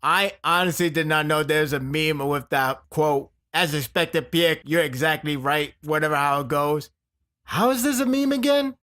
I honestly did not know there's a meme with that quote. As expected, Pierre, you're exactly right, whatever how it goes. How is this a meme again?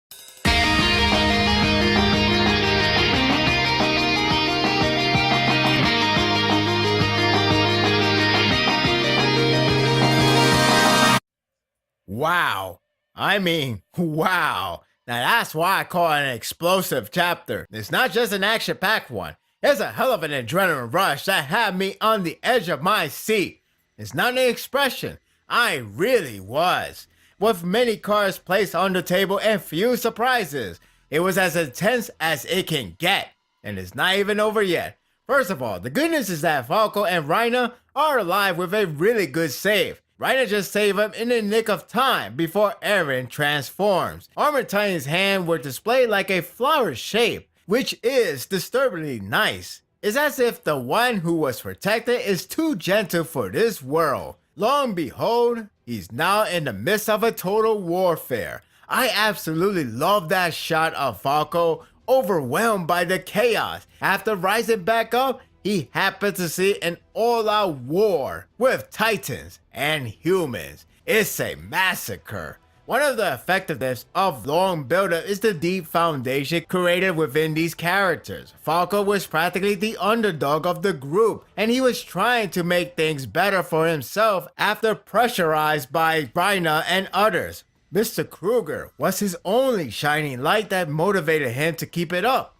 Wow. I mean, wow. Now that's why I call it an explosive chapter. It's not just an action packed one, it's a hell of an adrenaline rush that had me on the edge of my seat. It's not an expression, I really was. With many cards placed on the table and few surprises, it was as intense as it can get. And it's not even over yet. First of all, the good news is that Falco and Reiner are alive with a really good save. Reiner just saved him in the nick of time before Eren transforms. Armor Titan's hands were displayed like a flower shape, which is disturbingly nice. It's as if the one who was protected is too gentle for this world. Lo and behold, he's now in the midst of a total warfare. I absolutely love that shot of Falco overwhelmed by the chaos. After rising back up, he happened to see an all-out war with Titans and humans. It's a massacre. One of the effectiveness of long build-up is the deep foundation created within these characters. Falco was practically the underdog of the group, and he was trying to make things better for himself after pressurized by Reiner and others. Mr. Kruger was his only shining light that motivated him to keep it up.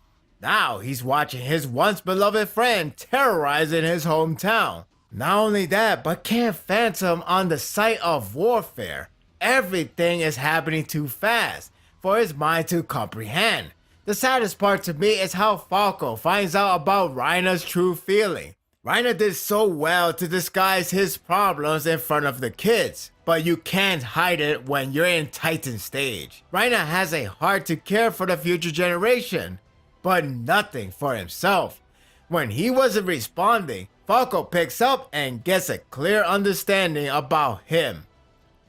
Now he's watching his once beloved friend terrorizing his hometown. Not only that, but can't fathom on the site of warfare. Everything is happening too fast for his mind to comprehend. The saddest part to me is how Falco finds out about Reiner's true feeling. Reiner did so well to disguise his problems in front of the kids, but you can't hide it when you're in Titan stage. Reiner has a heart to care for the future generation, but nothing for himself. When he wasn't responding, Falco picks up and gets a clear understanding about him.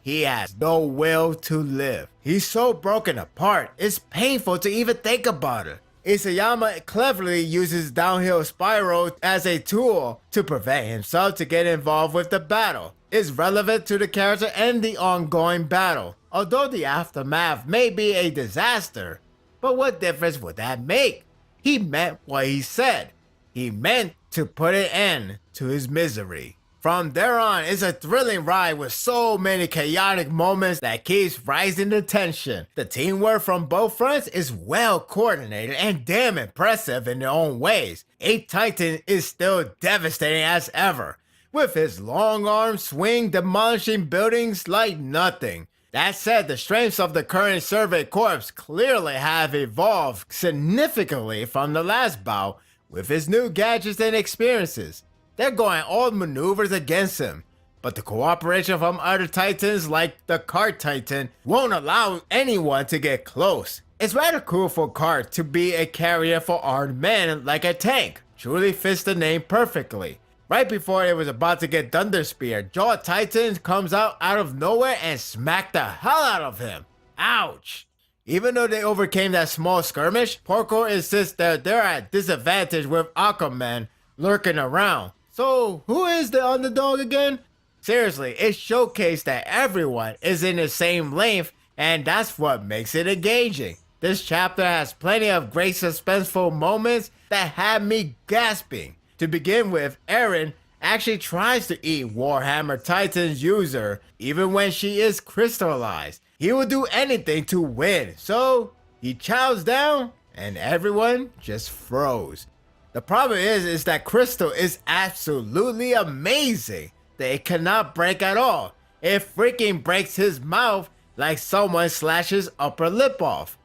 He has no will to live. He's so broken apart, it's painful to even think about it. Isayama cleverly uses downhill spiral as a tool to prevent himself to get involved with the battle. It's relevant to the character and the ongoing battle. Although the aftermath may be a disaster, but what difference would that make? He meant what he said. He meant to put an end to his misery. From there on, it's a thrilling ride with so many chaotic moments that keeps rising the tension. The teamwork from both fronts is well coordinated and damn impressive in their own ways. 8 Titan is still devastating as ever, with his long arm swing demolishing buildings like nothing. That said, the strengths of the current Survey Corps clearly have evolved significantly from the last bout with his new gadgets and experiences. They're going all maneuvers against him, but the cooperation from other Titans like the Cart Titan won't allow anyone to get close. It's rather cool for Cart to be a carrier for armed men like a tank. Truly fits the name perfectly. Right before it was about to get Thunder Spear, Jaw Titan comes out of nowhere and smacked the hell out of him. Ouch! Even though they overcame that small skirmish, Porco insists that they're at disadvantage with Aquaman lurking around. So, who is the underdog again? Seriously, it showcased that everyone is in the same length, and that's what makes it engaging. This chapter has plenty of great suspenseful moments that had me gasping. To begin with, Eren actually tries to eat Warhammer Titan's user, even when she is crystallized. He will do anything to win, so he chows down, and everyone just froze. The problem is that Crystal is absolutely amazing. That it cannot break at all. It freaking breaks his mouth like someone slashes upper lip off.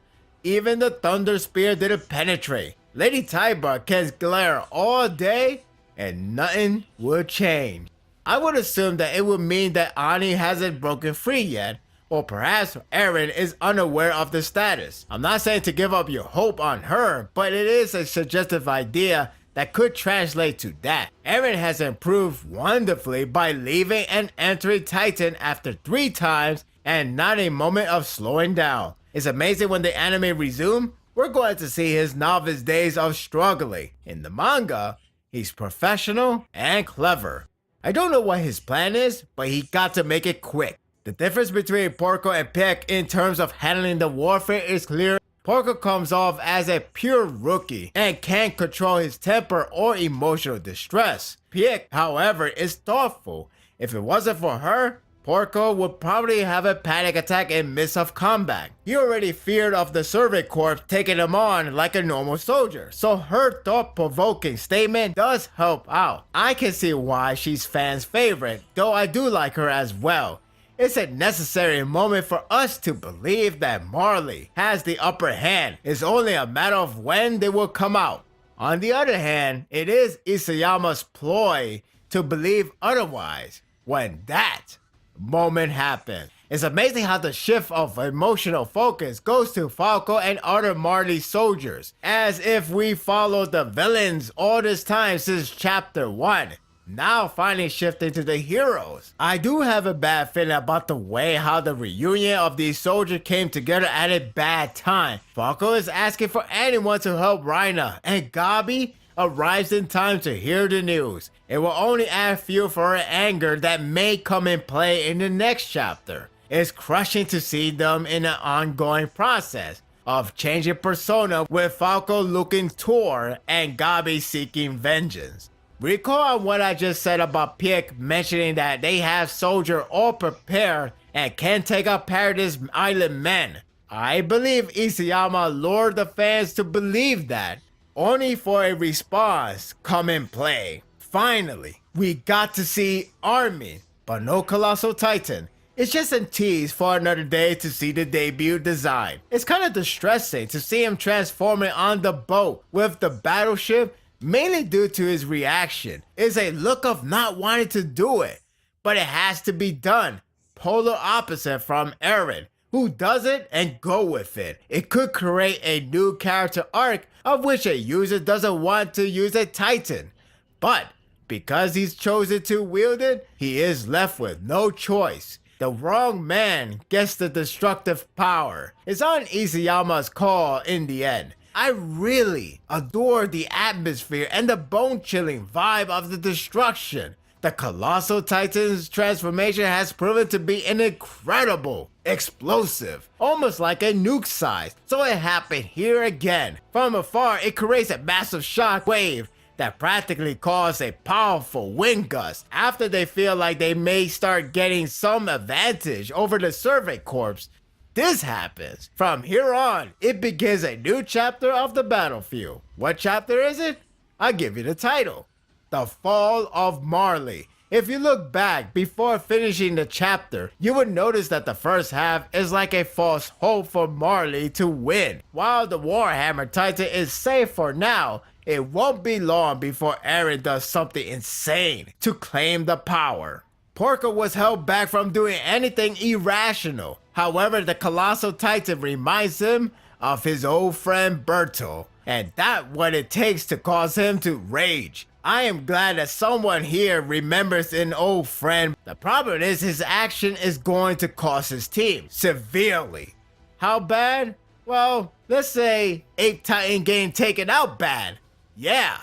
Even the Thunder Spear didn't penetrate. Lady Taiba can glare all day and nothing will change. I would assume that it would mean that Ani hasn't broken free yet, or perhaps Eren is unaware of the status. I'm not saying to give up your hope on her, but it is a suggestive idea that could translate to that. Eren has improved wonderfully by leaving and entering Titan after 3 times and not a moment of slowing down. It's amazing when the anime resumes, we're going to see his novice days of struggling. In the manga, He's professional and clever. I don't know what his plan is, but he got to make it quick. The difference between Porco and Pieck in terms of handling the warfare is clear. Porco comes off as a pure rookie and can't control his temper or emotional distress. Pieck, however, is thoughtful. If it wasn't for her, Porco would probably have a panic attack and miss off combat. He already feared of the Survey Corps taking him on like a normal soldier, so her thought-provoking statement does help out. I can see why she's fans' favorite, though I do like her as well. It's a necessary moment for us to believe that Marley has the upper hand. It's only a matter of when they will come out. On the other hand, it is Isayama's ploy to believe otherwise when that moment happens. It's amazing how the shift of emotional focus goes to Falco and other Marley soldiers, as if we followed the villains all this time since chapter 1. Now finally shifting to the heroes. I do have a bad feeling about the way how the reunion of these soldiers came together at a bad time. Falco is asking for anyone to help Reina, and Gabi arrives in time to hear the news. It will only add fuel for her anger that may come in play in the next chapter. It's crushing to see them in an ongoing process of changing persona, with Falco looking toward and Gabi seeking vengeance. Recall what I just said about Pieck mentioning that they have soldiers all prepared and can take up Paradise Island men. I believe Isayama lured the fans to believe that, only for a response come in play. Finally, we got to see Armin, but no Colossal Titan. It's just a tease for another day to see the debut design. It's kind of distressing to see him transforming on the boat with the battleship, mainly due to his reaction. It's a look of not wanting to do it, but it has to be done. Polar opposite from Eren, who does it and go with it. It could create a new character arc of which a user doesn't want to use a Titan. But because he's chosen to wield it, he is left with no choice. The wrong man gets the destructive power. It's on Isayama's call in the end. I really adore the atmosphere and the bone-chilling vibe of the destruction. The Colossal Titan's transformation has proven to be an incredible, explosive, almost like a nuke size. So it happened here again. From afar, it creates a massive shock wave that practically causes a powerful wind gust. After they feel like they may start getting some advantage over the Survey Corps, this happens. From here on, it begins a new chapter of the battlefield. What chapter is it? I'll give you the title. The Fall of Marley. If you look back before finishing the chapter, you would notice that the first half is like a false hope for Marley to win. While the Warhammer Titan is safe for now, it won't be long before Eren does something insane to claim the power. Porco was held back from doing anything irrational. However, the Colossal Titan reminds him of his old friend Bertolt, and that's what it takes to cause him to rage. I am glad that someone here remembers an old friend. The problem is his action is going to cost his team severely. How bad? Well, let's say Ape Titan getting taken out bad. Yeah,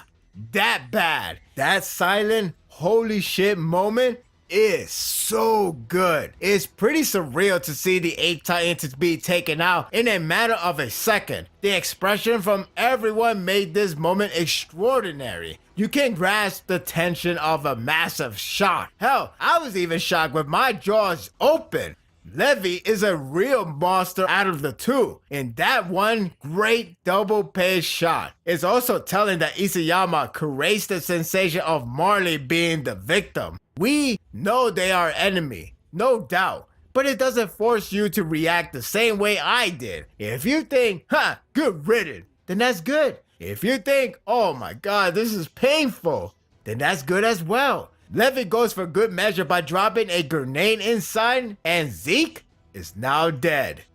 that bad. That silent holy shit moment is so good. It's pretty surreal to see the Ape Titan to be taken out in a matter of a second. The expression from everyone made this moment extraordinary. You can grasp the tension of a massive shock. Hell, I was even shocked with my jaws open. Levi is a real monster out of the two. In that one great double page shot. It's also telling that Isayama creates the sensation of Marley being the victim. We know they are enemy, no doubt, but it doesn't force you to react the same way I did. If you think, good riddance, then that's good. If you think, oh my god, this is painful, then that's good as well. Levi goes for good measure by dropping a grenade inside, and Zeke is now dead.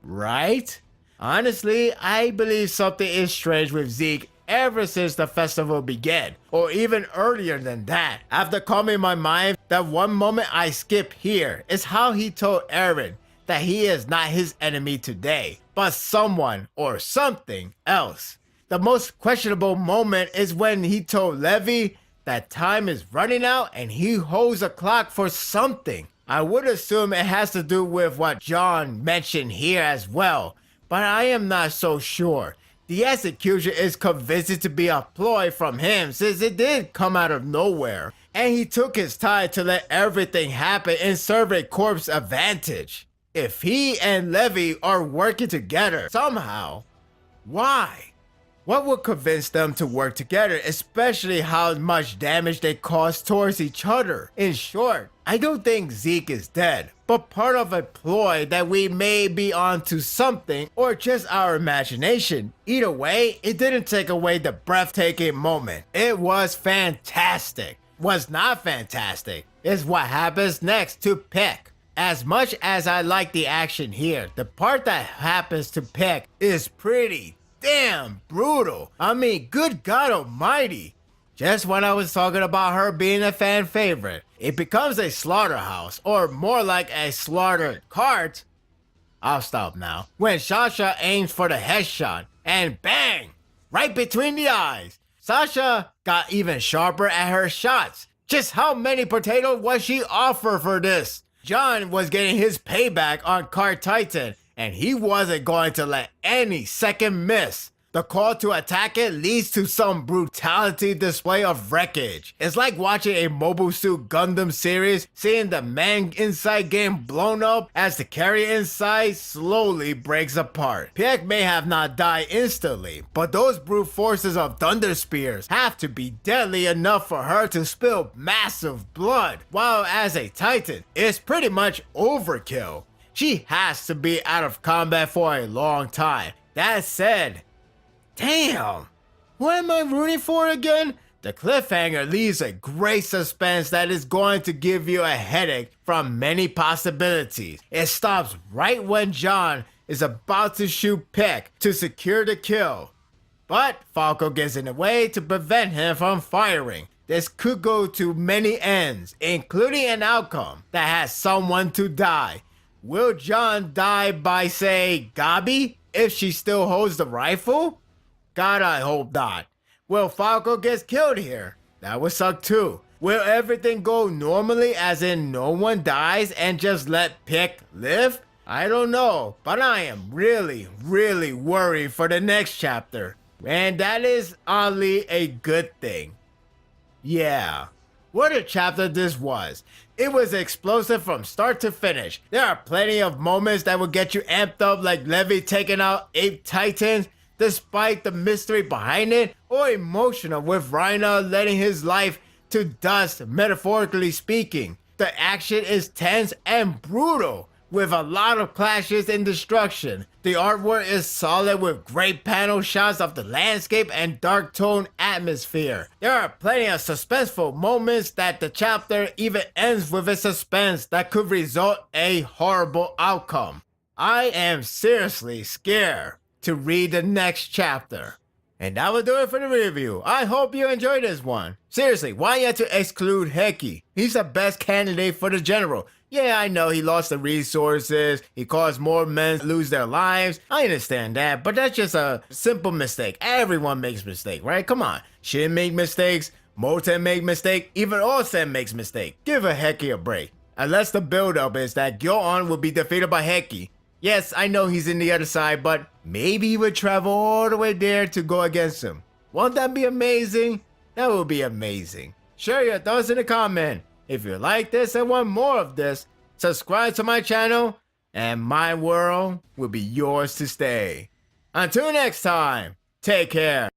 Right? Honestly, I believe something is strange with Zeke ever since the festival began, or even earlier than that. After calming my mind, that one moment I skip here is how he told Eren that he is not his enemy today, but someone or something else. The most questionable moment is when he told Levi that time is running out and he holds a clock for something. I would assume it has to do with what John mentioned here as well, but I am not so sure. The execution is convincing to be a ploy from him since it did come out of nowhere, and he took his time to let everything happen and serve a corpse advantage. If he and Levi are working together somehow, why? What would convince them to work together, especially how much damage they cause towards each other? In short, I don't think Zeke is dead, but part of a ploy that we may be onto something or just our imagination. Either way, it didn't take away the breathtaking moment. It was fantastic. What's not fantastic is what happens next to Pick. As much as I like the action here, the part that happens to Pick is pretty damn brutal. I mean, good God almighty. Just when I was talking about her being a fan favorite, it becomes a slaughterhouse, or more like a slaughtered cart. I'll stop now. When Sasha aims for the headshot, and bang! Right between the eyes. Sasha got even sharper at her shots. Just how many potatoes was she offered for this? John was getting his payback on Cart Titan, and he wasn't going to let any second miss. The call to attack it leads to some brutality display of wreckage. It's like watching a Mobile Suit Gundam series, seeing the man inside getting blown up as the carrier inside slowly breaks apart. Piek may have not died instantly, but those brute forces of Thunder Spears have to be deadly enough for her to spill massive blood, while as a Titan, it's pretty much overkill. She has to be out of combat for a long time. That said, damn, what am I rooting for again? The cliffhanger leaves a great suspense that is going to give you a headache from many possibilities. It stops right when John is about to shoot Peck to secure the kill, but Falco gets in the way to prevent him from firing. This could go to many ends, including an outcome that has someone to die. Will John die by, say, Gabi, if she still holds the rifle? God, I hope not. Will Falco get killed here? That would suck too. Will everything go normally, as in no one dies and just let Pick live? I don't know, but I am really worried for the next chapter. And that is oddly a good thing. Yeah. What a chapter this was. It was explosive from start to finish. There are plenty of moments that will get you amped up, like Levi taking out 8 Titans, despite the mystery behind it, or emotional with Reiner letting his life to dust, metaphorically speaking. The action is tense and brutal, with a lot of clashes and destruction. The artwork is solid with great panel shots of the landscape and dark tone atmosphere. There are plenty of suspenseful moments that the chapter even ends with a suspense that could result a horrible outcome. I am seriously scared to read the next chapter. And that will do it for the review. I hope you enjoyed this one. Seriously, why you have to exclude Heki? He's the best candidate for the general. Yeah, I know he lost the resources, he caused more men lose their lives. I understand that, but that's just a simple mistake. Everyone makes mistakes, right? Come on. Shin make mistakes, Moten make mistake, even Osen makes mistake. Give a Heki a break. Unless the build-up is that Gyo-on will be defeated by Heki. Yes, I know he's in the other side, but maybe he would travel all the way there to go against him. Won't that be amazing? That would be amazing. Share your thoughts in the comment. If you like this and want more of this, subscribe to my channel, and my world will be yours to stay. Until next time, take care.